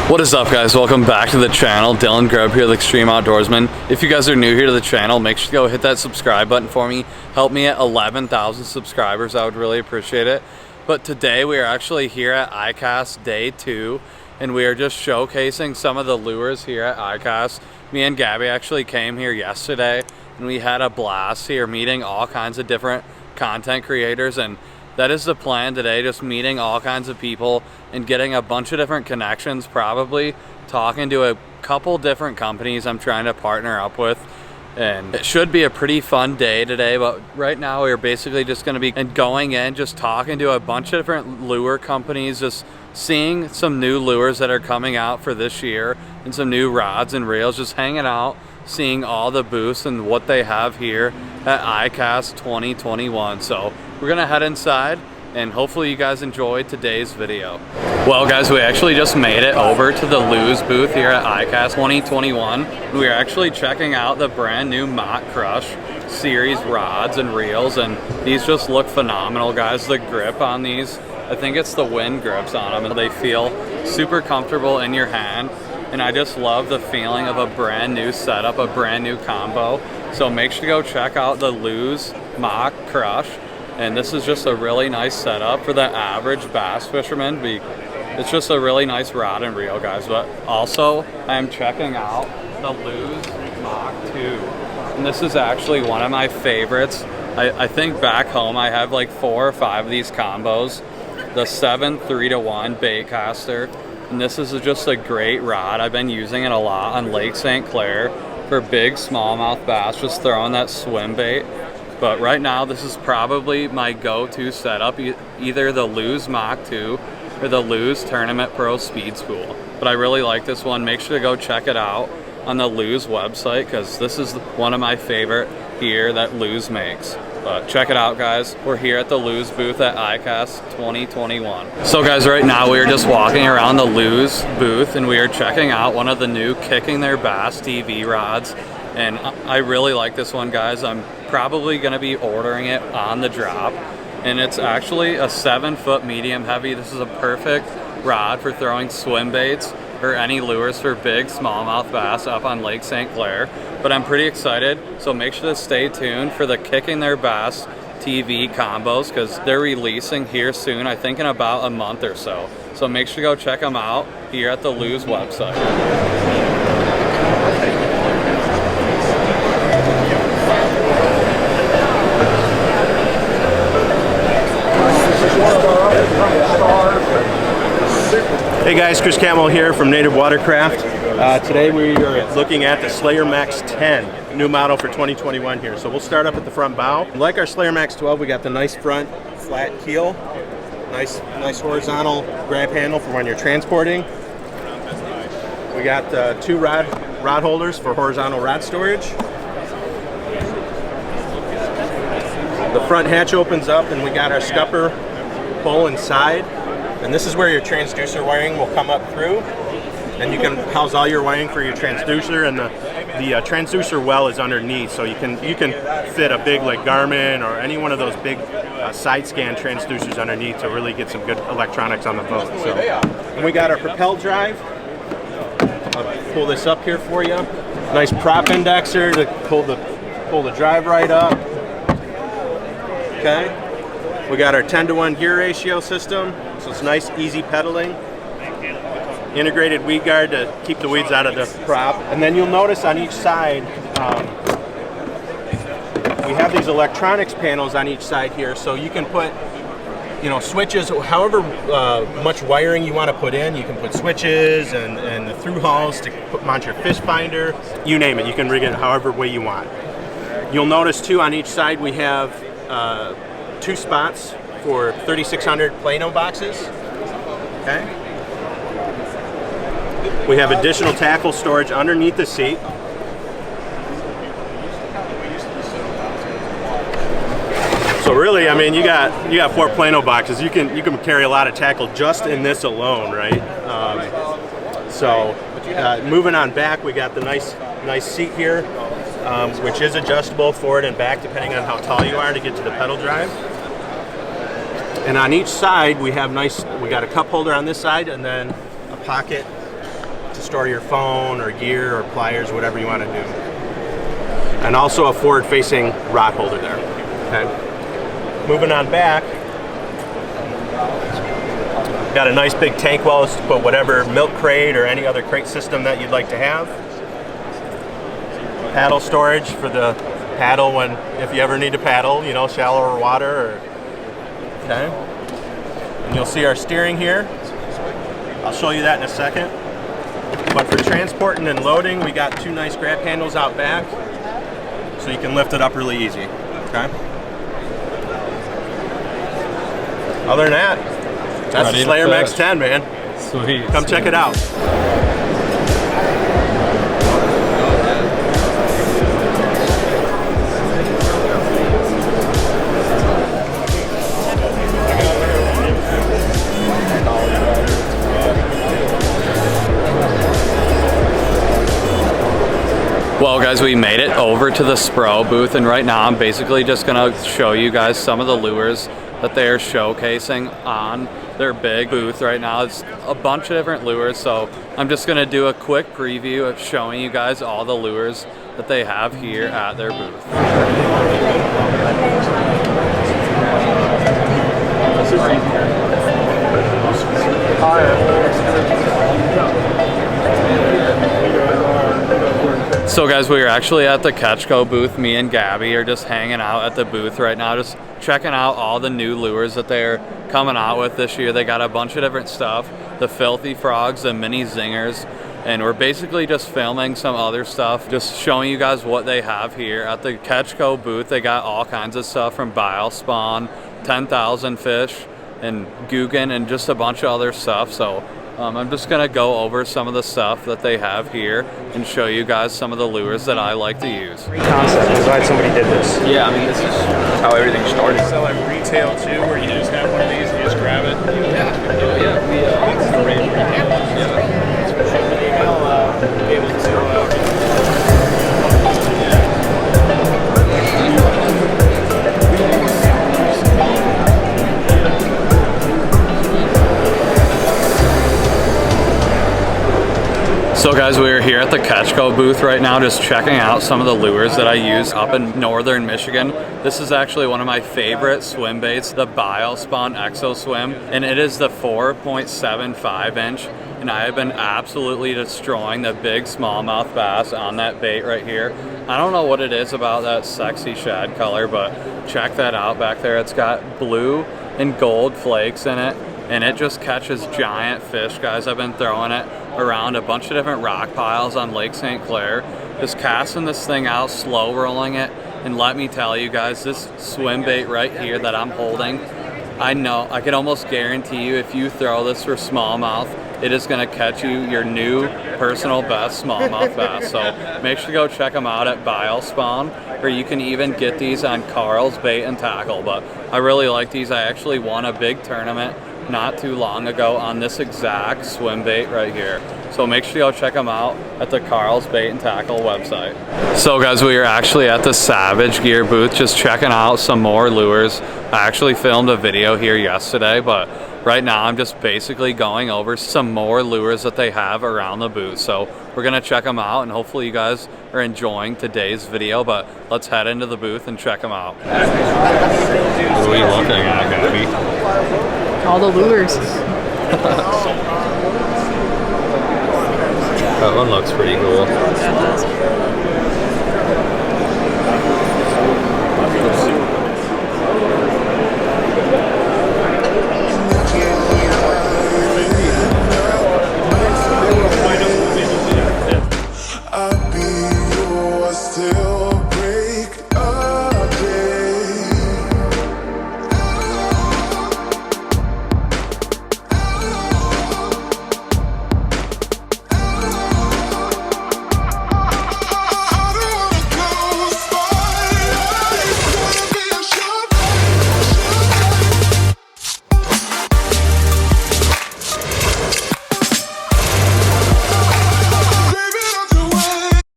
What is up, guys? Welcome back to the channel. Dylan Grubb here with Extreme.Outdoorsmen. If you guys are new here to the channel, make sure to go hit that subscribe button for me. Help me at 11,000 subscribers. I would really appreciate it. But today we are actually here at Icast Day 2, and we are just showcasing some of the lures here at Icast. Me and Gabby actually came here yesterday, and we had a blast here meeting all kinds of different content creators, and that is the plan today, just meeting all kinds of people and getting a bunch of different connections, probably talking to a couple different companies I'm trying to partner up with. And it should be a pretty fun day today, but right now we're basically just going to be going in, just talking to a bunch of different lure companies, just seeing some new lures that are coming out for this year and some new rods and reels, just hanging out, seeing all the booths and what they have here at Icast 2021. So we're gonna head inside and hopefully you guys enjoyed today's video. Well guys, we actually just made it over to the Lews booth here at Icast 2021. We are actually checking out the brand new Mach Crush series rods and reels, and these just look phenomenal, guys. The grip on these, I think it's the wind grips on them, and they feel super comfortable in your hand. And I just love the feeling of a brand new setup, a brand new combo. So make sure to go check out the Lews Mach Crush. And this is just a really nice setup for the average bass fisherman. It's just a really nice rod and reel, guys. But also, I am checking out the Lews Mach 2. And this is actually one of my favorites. I think back home I have like 4 or 5 of these combos. The 7 3-to-1 bait caster. And this is just a great rod. I've been using it a lot on Lake St. Clair for big smallmouth bass, just throwing that swim bait. But right now, this is probably my go-to setup, either the Lews Mach 2 or the Lews Tournament Pro Speed Spool. But I really like this one. Make sure to go check it out on the Lews website, because this is one of my favorite here that Lews makes. But check it out, guys. We're here at the Lews booth at Icast 2021. So guys, right now we are just walking around the Lews booth and we are checking out one of the new Kicking Their Bass TV rods. And I really like this one, guys. I'm probably gonna be ordering it on the drop. And it's actually a 7-foot medium heavy. This is a perfect rod for throwing swim baits or any lures for big smallmouth bass up on Lake St. Clair. But I'm pretty excited, so make sure to stay tuned for the Kicking Their Bass TV combos, because they're releasing here soon, I think in about a month or so. So make sure to go check them out here at the Lews website. Hey guys, Chris Camel here from Native Watercraft. Today we are looking at the Slayer Max 10, new model for 2021 here. So we'll start up at the front bow. Like our Slayer Max 12, we got the nice front flat keel, nice horizontal grab handle for when you're transporting. We got 2 rod holders for horizontal rod storage. The front hatch opens up and we got our scupper pull inside. And this is where your transducer wiring will come up through, and you can house all your wiring for your transducer, and the transducer well is underneath, so you can fit a big like Garmin or any one of those big side scan transducers underneath to really get some good electronics on the boat. So, and we got our propel drive. I'll pull this up here for you. Nice prop indexer to pull the drive right up. Okay. We got our 10-to-1 gear ratio system, so it's nice, easy pedaling. Integrated weed guard to keep the weeds out of the prop. And then you'll notice on each side, we have these electronics panels on each side here, so you can put, switches, however much wiring you want to put in. You can put switches and the through hulls to mount your fish finder. You name it, you can rig it however way you want. You'll notice too on each side we have 2 spots for 3600 Plano boxes. Okay. We have additional tackle storage underneath the seat. So really, I mean, you got 4 Plano boxes. You can carry a lot of tackle just in this alone, right? Moving on back, we got the nice seat here, which is adjustable forward and back depending on how tall you are to get to the pedal drive. And on each side we got a cup holder on this side and then a pocket to store your phone or gear or pliers, whatever you want to do. And also a forward-facing rod holder there. Okay. Moving on back, got a nice big tank wells to put whatever milk crate or any other crate system that you'd like to have. Paddle storage for the paddle when, if you ever need to paddle, you know, shallower water. Or, okay. And you'll see our steering here. I'll show you that in a second. But for transporting and loading, we got 2 nice grab handles out back, so you can lift it up really easy. Okay. Other than that, that's the Slayer Max 10, man. Sweet. Come check it out. Well guys, we made it over to the Spro booth, and right now I'm basically just gonna show you guys some of the lures that they are showcasing on their big booth right now. It's a bunch of different lures, so I'm just gonna do a quick preview of showing you guys all the lures that they have here at their booth. So guys, we are actually at the Ketchko booth. Me and Gabby are just hanging out at the booth right now, just checking out all the new lures that they're coming out with this year. They got a bunch of different stuff, the Filthy Frogs, the Mini Zingers, and we're basically just filming some other stuff, just showing you guys what they have here at the Ketchko booth. They got all kinds of stuff from Bile Spawn, 10,000 Fish, and Guggen, and just a bunch of other stuff. So I'm just gonna go over some of the stuff that they have here and show you guys some of the lures that I like to use. Great concept. I'm glad somebody did this. Yeah, I mean, this is how everything started. Sell like retail too, where you just have one of these and you just grab it. Yeah, we arrange retail. Be able to. So guys, we are here at the Ketchko booth right now, just checking out some of the lures that I use up in northern Michigan. This is actually one of my favorite swim baits, the Bile Spawn Exo Swim, and it is the 4.75 inch. And I have been absolutely destroying the big smallmouth bass on that bait right here. I don't know what it is about that sexy shad color, but check that out back there. It's got blue and gold flakes in it, and it just catches giant fish, guys. I've been throwing it around a bunch of different rock piles on Lake St. Clair, just casting this thing out, slow rolling it, and let me tell you guys, this swim bait right here that I'm holding, I know, I can almost guarantee you if you throw this for smallmouth, it is going to catch you your new personal best smallmouth bass. So make sure to go check them out at Bile Spawn, or you can even get these on Karls Bait and Tackle. But I really like these. I actually won a big tournament not too long ago on this exact swim bait right here. So make sure you go check them out at the Karls Bait and Tackle website. So guys, we are actually at the Savage Gear booth, just checking out some more lures. I actually filmed a video here yesterday, but right now I'm just basically going over some more lures that they have around the booth. So we're gonna check them out, and hopefully you guys are enjoying today's video, but let's head into the booth and check them out. What are we looking at, Gabby? All the lures. That one looks pretty cool. That does.